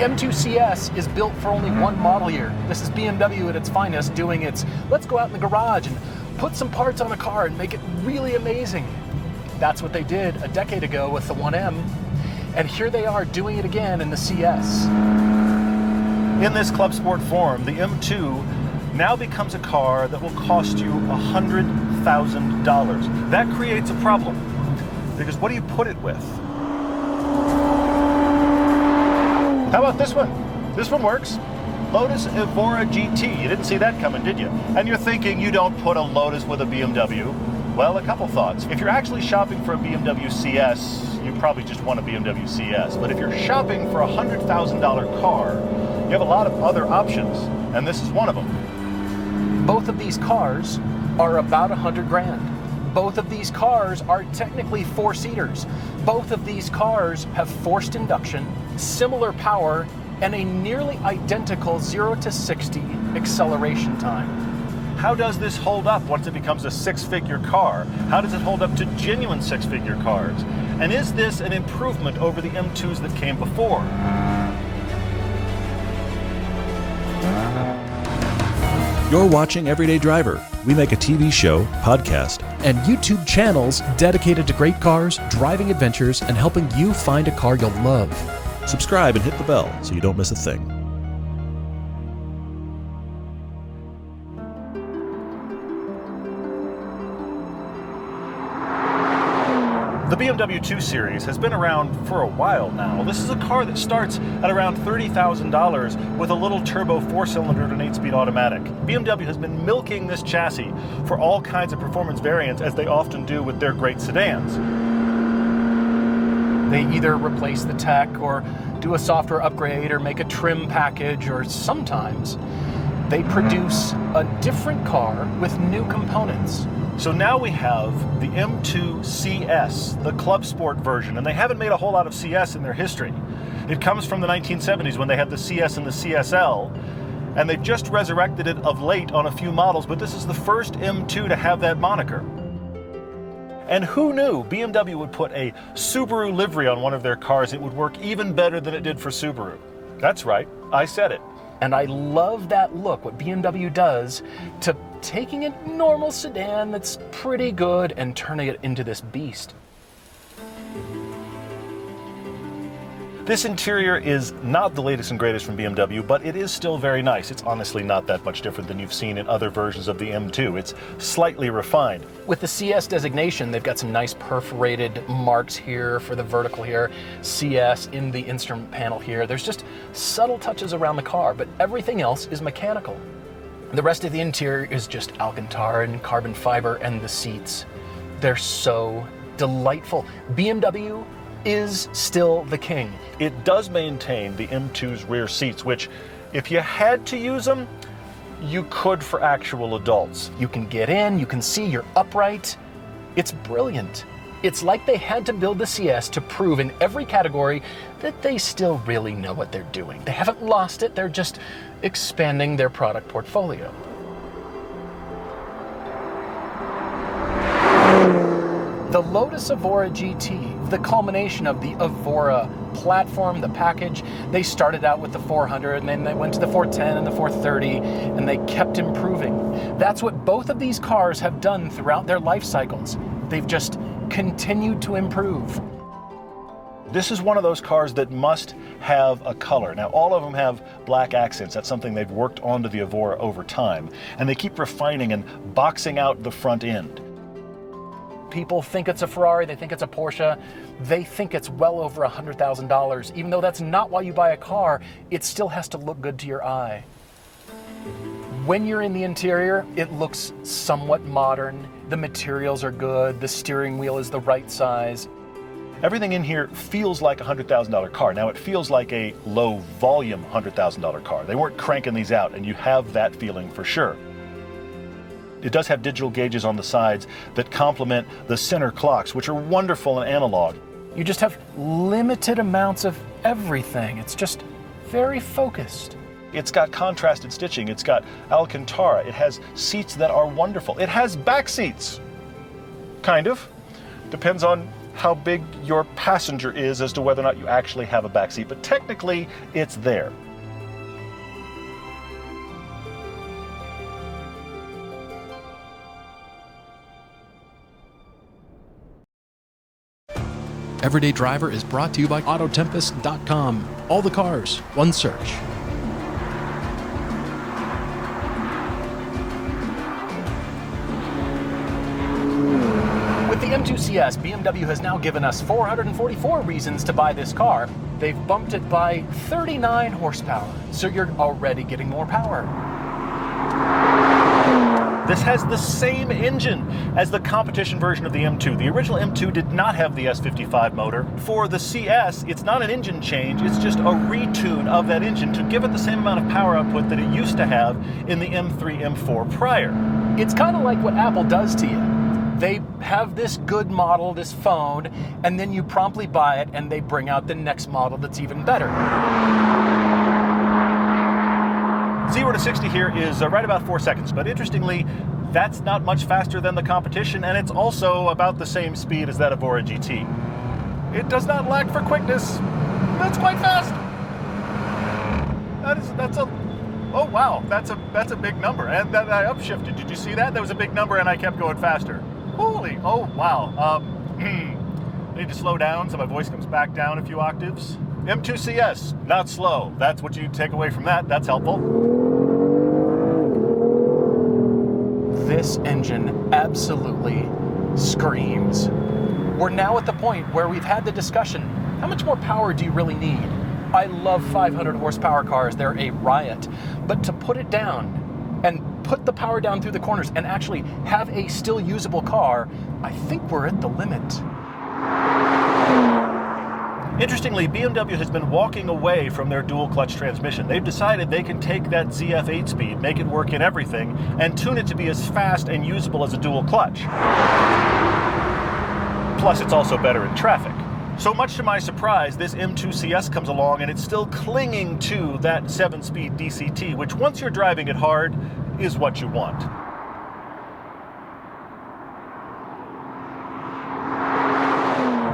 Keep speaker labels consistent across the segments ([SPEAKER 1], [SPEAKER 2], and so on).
[SPEAKER 1] M2CS is built for only one model year. This is BMW at its finest doing its, let's go out in the garage and put some parts on a car and make it really amazing. That's what they did a decade ago with the 1M, and here they are doing it again in the CS.
[SPEAKER 2] In this club sport form, the M2 now becomes a car that will cost you $100,000. That creates a problem, because what do you put it with? How about this one? This one works. Lotus Evora GT. You didn't see that coming, did you? And you're thinking you don't put a Lotus with a BMW. Well, a couple thoughts. If you're actually shopping for a BMW CS, you probably just want a BMW CS. But if you're shopping for a $100,000 car, you have a lot of other options, and this is one of them.
[SPEAKER 1] Both of these cars are about 100 grand. Both of these cars are technically four-seaters. Both of these cars have forced induction, similar power, and a nearly identical 0 to 60 acceleration time.
[SPEAKER 2] How does this hold up once it becomes a six-figure car? How does it hold up to genuine six-figure cars? And is this an improvement over the M2s that came before?
[SPEAKER 3] You're watching Everyday Driver. We make a TV show, podcast,
[SPEAKER 1] and YouTube channels dedicated to great cars, driving adventures, and helping you find a car you'll love.
[SPEAKER 3] subscribe and hit the bell so you don't miss a thing.
[SPEAKER 2] The BMW 2 Series has been around for a while now. This is a car that starts at around $30,000 with a little turbo 4-cylinder and an 8-speed automatic. BMW has been milking this chassis for all kinds of performance variants, as they often do with their great sedans.
[SPEAKER 1] They either replace the tech or do a software upgrade or make a trim package, or sometimes they produce a different car with new components.
[SPEAKER 2] So now we have the M2CS, the club sport version, and they haven't made a whole lot of CS in their history. It comes from the 1970s when they had the CS and the CSL, and they've just resurrected it of late on a few models, but this is the first M2 to have that moniker. And who knew BMW would put a Subaru livery on one of their cars? It would work even better than it did for Subaru. That's right, I said it.
[SPEAKER 1] And I love that look, what BMW does to taking a normal sedan that's pretty good and turning it into this beast.
[SPEAKER 2] This interior is not the latest and greatest from BMW, but it is still very nice. It's honestly not that much different than you've seen in other versions of the M2. It's slightly refined.
[SPEAKER 1] With the CS designation, they've got some nice perforated marks here for the vertical here, CS in the instrument panel here. There's just subtle touches around the car, but everything else is mechanical. The rest of the interior is just Alcantara and carbon fiber, and the seats, they're so delightful. BMW is still the king.
[SPEAKER 2] It does maintain the M2's rear seats, which, if you had to use them, you could for actual adults.
[SPEAKER 1] You can get in, you can see you're upright. It's brilliant. It's like they had to build the CS to prove in every category that they still really know what they're doing. They haven't lost it, they're just expanding their product portfolio. The Lotus Evora GT, the culmination of the Evora platform, the package. They started out with the 400, and then they went to the 410 and the 430, and they kept improving. That's what both of these cars have done throughout their life cycles. They've just continued to improve.
[SPEAKER 2] This is one of those cars that must have a color. Now, all of them have black accents. That's something they've worked onto the Evora over time, and they keep refining and boxing out the front end.
[SPEAKER 1] People think it's a Ferrari, they think it's a Porsche, they think it's well over $100,000. Even though that's not why you buy a car, it still has to look good to your eye. When you're in the interior, it looks somewhat modern. The materials are good, the steering wheel is the right size.
[SPEAKER 2] Everything in here feels like a $100,000 car. Now, it feels like a low-volume $100,000 car. They weren't cranking these out, and you have that feeling for sure. It does have digital gauges on the sides that complement the center clocks, which are wonderful and analog.
[SPEAKER 1] You just have limited amounts of everything. It's just very focused.
[SPEAKER 2] It's got contrasted stitching. It's got Alcantara. It has seats that are wonderful. It has back seats. Kind of. Depends on how big your passenger is as to whether or not you actually have a back seat, but technically it's there.
[SPEAKER 1] Everyday Driver is brought to you by Autotempest.com. All the cars, one search. With the M2CS, BMW has now given us 444 reasons to buy this car. They've bumped it by 39 horsepower, so you're already getting more power.
[SPEAKER 2] This has the same engine as the competition version of the M2. The original M2 did not have the S55 motor. For the CS, it's not an engine change, it's just a retune of that engine to give it the same amount of power output that it used to have in the M3, M4 prior.
[SPEAKER 1] It's kind of like what Apple does to you. They have this good model, this phone, and then you promptly buy it and they bring out the next model that's even better.
[SPEAKER 2] 0 to 60 here is right about 4 seconds, but interestingly, that's not much faster than the competition, and it's also about the same speed as that Evora GT. It does not lack for quickness. That's quite fast. Oh wow, that's a big number, and that I upshifted. Did you see that? That was a big number, and I kept going faster. Holy, oh wow. I need to slow down so my voice comes back down a few octaves. M2CS, not slow. That's what you take away from that. That's helpful.
[SPEAKER 1] This engine absolutely screams. We're now at the point where we've had the discussion, how much more power do you really need? I love 500 horsepower cars, they're a riot. But to put it down and put the power down through the corners and actually have a still usable car, I think we're at the limit.
[SPEAKER 2] Interestingly, BMW has been walking away from their dual clutch transmission. They've decided they can take that ZF 8-speed, make it work in everything, and tune it to be as fast and usable as a dual clutch. Plus, it's also better in traffic. So much to my surprise, this M2CS comes along and it's still clinging to that 7-speed DCT, which once you're driving it hard, is what you want.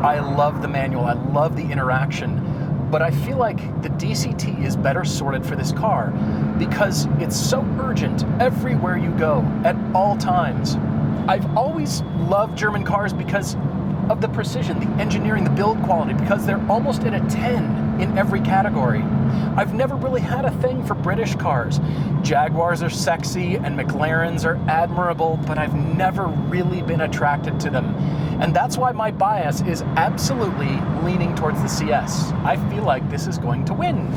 [SPEAKER 1] I love the manual, I love the interaction, but I feel like the DCT is better sorted for this car because it's so urgent everywhere you go, at all times. I've always loved German cars because of the precision, the engineering, the build quality, because they're almost at a 10 in every category. I've never really had a thing for British cars. Jaguars are sexy and McLarens are admirable, but I've never really been attracted to them. And that's why my bias is absolutely leaning towards the CS. I feel like this is going to win.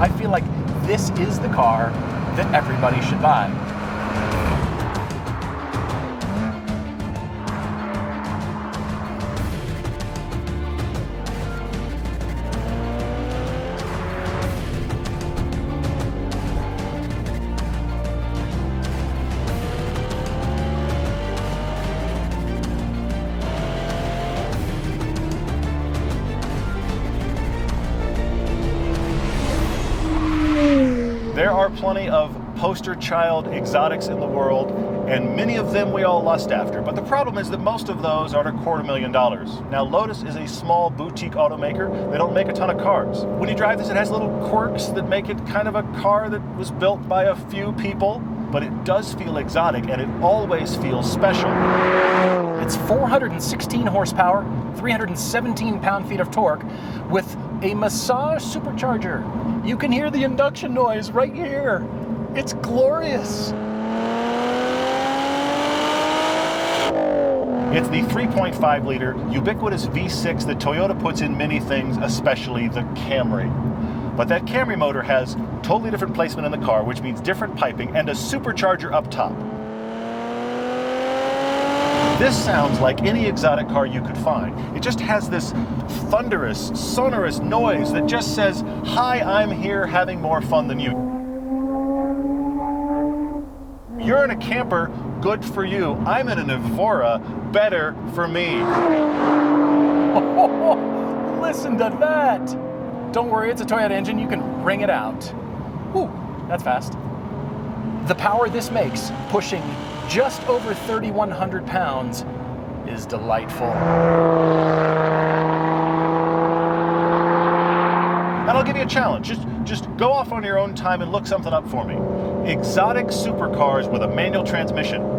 [SPEAKER 1] I feel like this is the car that everybody should buy.
[SPEAKER 2] There are plenty of poster child exotics in the world, and many of them we all lust after. But the problem is that most of those are at $250,000. Now, Lotus is a small boutique automaker. They don't make a ton of cars. When you drive this, it has little quirks that make it kind of a car that was built by a few people, but it does feel exotic, and it always feels special.
[SPEAKER 1] It's 416 horsepower, 317 pound-feet of torque, with a massage supercharger. You can hear the induction noise right here. It's glorious.
[SPEAKER 2] It's the 3.5-liter ubiquitous V6 that Toyota puts in many things, especially the Camry. But that Camry motor has totally different placement in the car, which means different piping and a supercharger up top. This sounds like any exotic car you could find. It just has this thunderous, sonorous noise that just says, "Hi, I'm here having more fun than you." You're in a camper, good for you. I'm in an Evora, better for me.
[SPEAKER 1] Oh, listen to that. Don't worry, it's a Toyota engine. You can wring it out. Whew, that's fast. The power this makes, pushing just over 3,100 pounds, is delightful.
[SPEAKER 2] And I'll give you a challenge. Just go off on your own time and look something up for me. Exotic supercars with a manual transmission.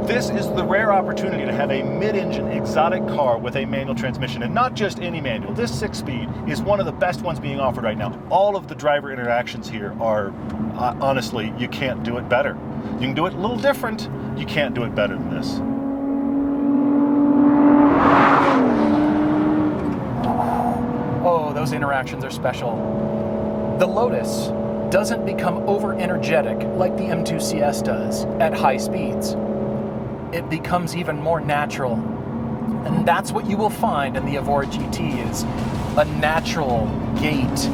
[SPEAKER 2] This is the rare opportunity to have a mid-engine exotic car with a manual transmission, and not just any manual. This 6-speed is one of the best ones being offered right now. All of the driver interactions here are, honestly, you can't do it better. You can do it a little different. You can't do it better than this.
[SPEAKER 1] Oh, those interactions are special. The Lotus doesn't become over-energetic like the M2CS does at high speeds. It becomes even more natural. And that's what you will find in the Evora GT, is a natural gait.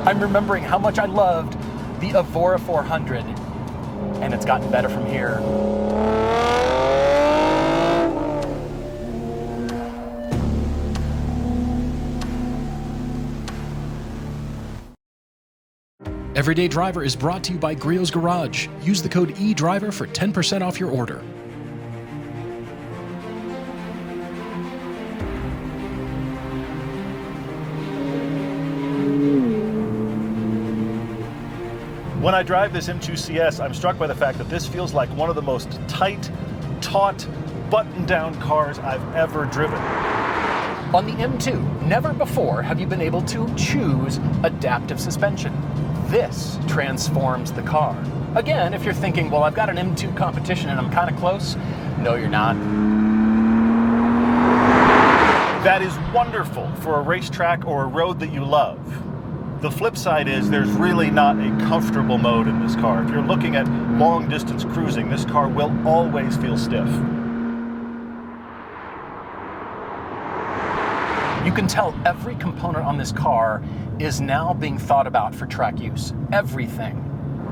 [SPEAKER 1] I'm remembering how much I loved the Evora 400, and it's gotten better from here.
[SPEAKER 3] Everyday Driver is brought to you by Griot's Garage. Use the code EDRIVER for 10% off your order.
[SPEAKER 2] When I drive this M2CS, I'm struck by the fact that this feels like one of the most tight, taut, button-down cars I've ever driven.
[SPEAKER 1] On the M2, never before have you been able to choose adaptive suspension. This transforms the car. Again, if you're thinking, well, I've got an M2 competition and I'm kind of close. No, you're not.
[SPEAKER 2] That is wonderful for a racetrack or a road that you love. The flip side is there's really not a comfortable mode in this car. If you're looking at long distance cruising, this car will always feel stiff.
[SPEAKER 1] You can tell every component on this car is now being thought about for track use. Everything.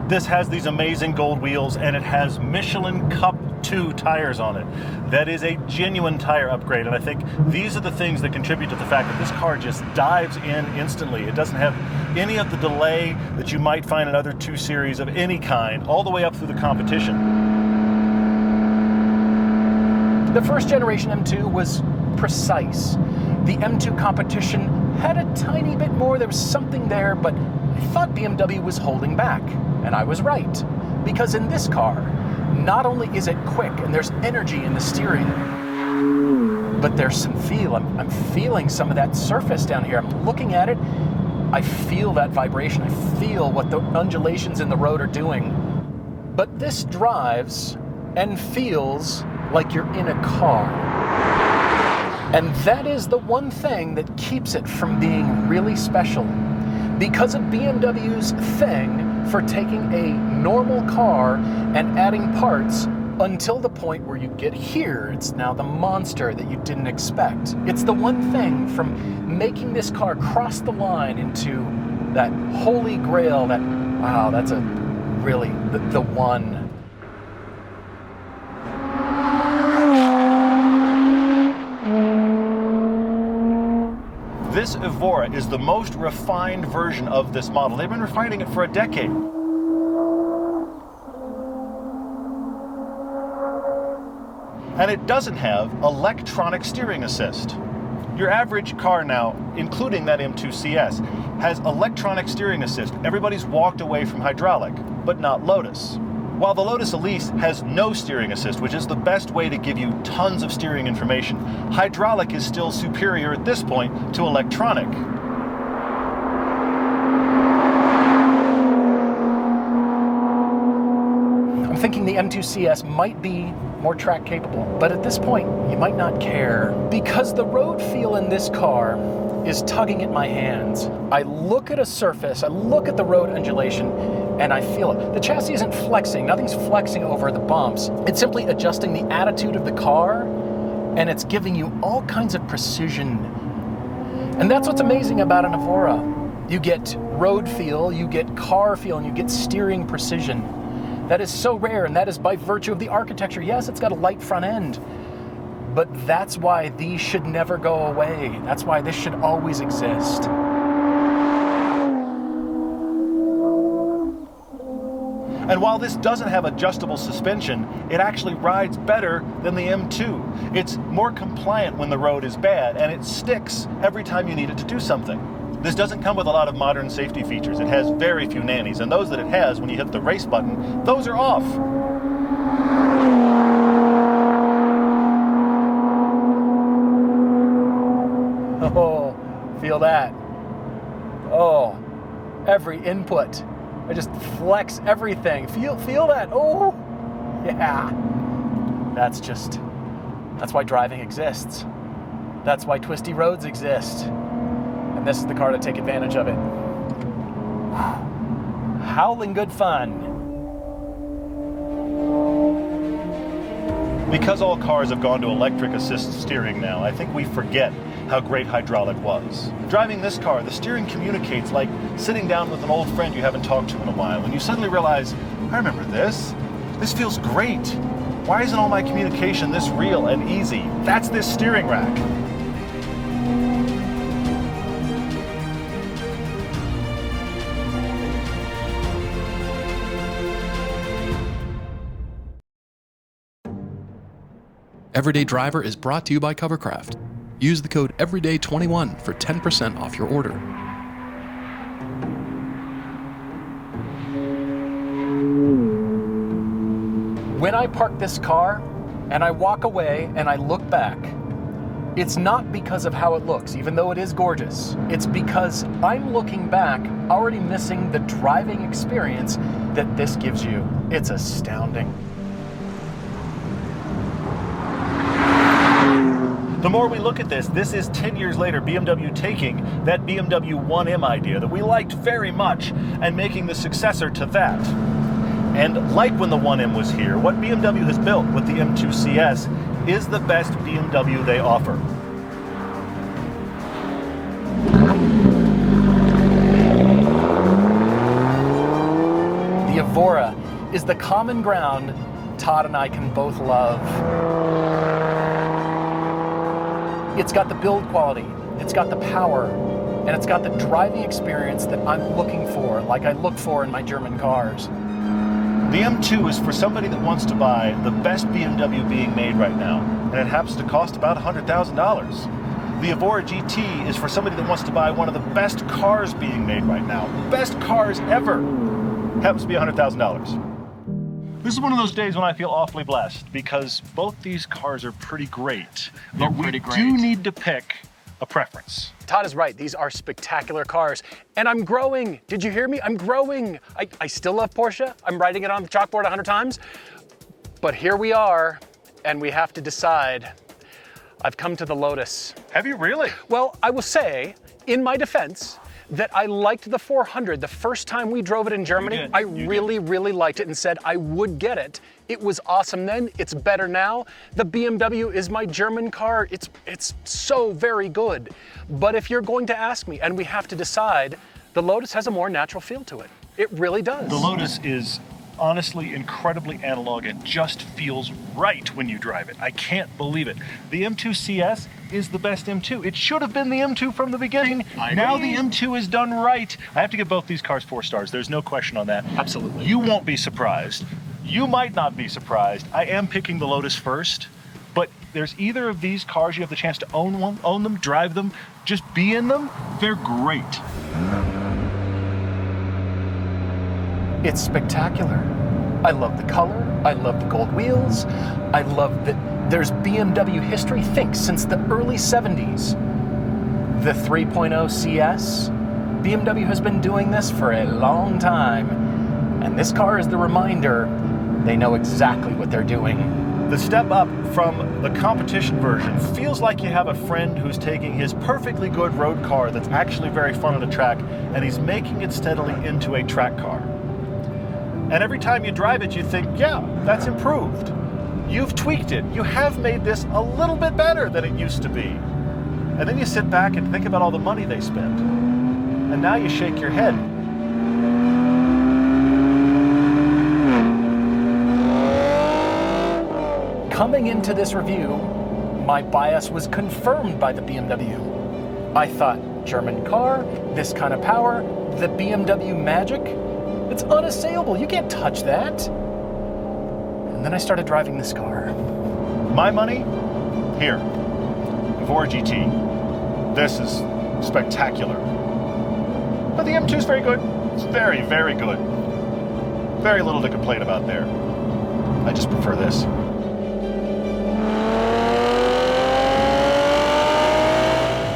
[SPEAKER 2] This has these amazing gold wheels, and it has Michelin Cup 2 tires on it. That is a genuine tire upgrade, and I think these are the things that contribute to the fact that this car just dives in instantly. It doesn't have any of the delay that you might find in other 2 Series of any kind, all the way up through the competition.
[SPEAKER 1] The first generation M2 was precise. The M2 competition had a tiny bit more. There was something there, but I thought BMW was holding back. And I was right. Because in this car, not only is it quick and there's energy in the steering, but there's some feel. I'm feeling some of that surface down here. I'm looking at it. I feel that vibration. I feel what the undulations in the road are doing. But this drives and feels like you're in a car. And that is the one thing that keeps it from being really special. Because of BMW's thing for taking a normal car and adding parts until the point where you get here, it's now the monster that you didn't expect. It's the one thing from making this car cross the line into that holy grail, that, wow, that's a really the one.
[SPEAKER 2] This Evora is the most refined version of this model. They've been refining it for a decade. And it doesn't have electronic steering assist. Your average car now, including that M2CS, has electronic steering assist. Everybody's walked away from hydraulic, but not Lotus. While the Lotus Elise has no steering assist, which is the best way to give you tons of steering information, hydraulic is still superior at this point to electronic.
[SPEAKER 1] I'm thinking the M2CS might be more track capable, but at this point, you might not care. Because the road feel in this car is tugging at my hands. I look at a surface, I look at the road undulation, and I feel it. The chassis isn't flexing, nothing's flexing over the bumps. It's simply adjusting the attitude of the car, and it's giving you all kinds of precision. And that's what's amazing about an Evora. You get road feel, you get car feel, and you get steering precision. That is so rare, and that is by virtue of the architecture. Yes, it's got a light front end, but that's why these should never go away. That's why this should always exist.
[SPEAKER 2] And while this doesn't have adjustable suspension, it actually rides better than the M2. It's more compliant when the road is bad, and it sticks every time you need it to do something. This doesn't come with a lot of modern safety features. It has very few nannies, and those that it has, when you hit the race button, those are off.
[SPEAKER 1] Oh, feel that. Oh, every input. I just flex everything. Feel that. Oh, yeah. That's why driving exists. That's why twisty roads exist. And this is the car to take advantage of it. Howling good fun.
[SPEAKER 2] Because all cars have gone to electric assist steering now, I think we forget how great hydraulic was. Driving this car, the steering communicates like sitting down with an old friend you haven't talked to in a while, and you suddenly realize, I remember this. This feels great. Why isn't all my communication this real and easy? That's this steering rack.
[SPEAKER 3] Everyday Driver is brought to you by Covercraft. Use the code EVERYDAY21 for 10% off your order.
[SPEAKER 1] When I park this car and I walk away and I look back, it's not because of how it looks, even though it is gorgeous. It's because I'm looking back, already missing the driving experience that this gives you. It's astounding.
[SPEAKER 2] The more we look at this is 10 years later BMW taking that BMW 1M idea that we liked very much and making the successor to that. And like when the 1M was here, what BMW has built with the M2CS is the best BMW they offer.
[SPEAKER 1] The Evora is the common ground Todd and I can both love. It's got the build quality, it's got the power, and it's got the driving experience that I'm looking for, like I look for in my German cars.
[SPEAKER 2] The M2 is for somebody that wants to buy the best BMW being made right now, and it happens to cost about $100,000. The Evora GT is for somebody that wants to buy one of the best cars being made right now. Best cars ever. Happens to be $100,000. This is one of those days when I feel awfully blessed because both these cars are pretty great. But we do need to pick a preference.
[SPEAKER 1] Todd is right, these are spectacular cars. And I'm growing, did you hear me? I'm growing. I still love Porsche. I'm writing it on the chalkboard 100 times. But here we are, and we have to decide. I've come to the Lotus.
[SPEAKER 2] Have you really?
[SPEAKER 1] Well, I will say, in my defense, that I liked the 400 the first time we drove it in Germany. I really liked it and said I would get it. It was awesome then, it's better now. The BMW is my German car. It's so very good. But if you're going to ask me, and we have to decide, the Lotus has a more natural feel to it. It really does.
[SPEAKER 2] The Lotus is honestly incredibly analog and just feels right when you drive it. I can't believe it. The M2CS is the best M2. It should have been the M2 from the beginning. Now the M2 is done right. I have to give both these cars 4 stars. There's no question on that.
[SPEAKER 1] Absolutely.
[SPEAKER 2] You won't be surprised. You might not be surprised. I am picking the Lotus first, but there's either of these cars you have the chance to own them, drive them, just be in them. They're great.
[SPEAKER 1] It's spectacular. I love the color, I love the gold wheels, I love that there's BMW history. Think, since the early 70s. The 3.0 CS, BMW has been doing this for a long time. And this car is the reminder they know exactly what they're doing.
[SPEAKER 2] The step up from the competition version feels like you have a friend who's taking his perfectly good road car that's actually very fun on a track, and he's making it steadily into a track car. And every time you drive it, you think, yeah, that's improved. You've tweaked it. You have made this a little bit better than it used to be. And then you sit back and think about all the money they spent. And now you shake your head.
[SPEAKER 1] Coming into this review, my bias was confirmed by the BMW. I thought, German car, this kind of power, the BMW magic, It's unassailable. You can't touch that. And then I started driving this car.
[SPEAKER 2] My money? Here. Evora GT. This is spectacular. But the M2 is very good. It's very, very good. Very little to complain about there. I just prefer this.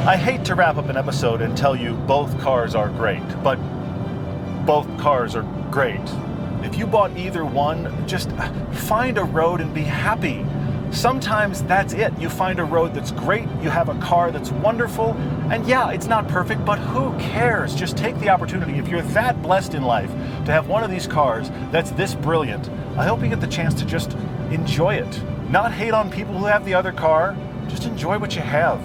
[SPEAKER 2] I hate to wrap up an episode and tell you both cars are great, but both cars are great. If you bought either one, just find a road and be happy. Sometimes that's it. You find a road that's great, you have a car that's wonderful, and yeah, it's not perfect, but who cares? Just take the opportunity. If you're that blessed in life to have one of these cars that's this brilliant, I hope you get the chance to just enjoy it. Not hate on people who have the other car, just enjoy what you have.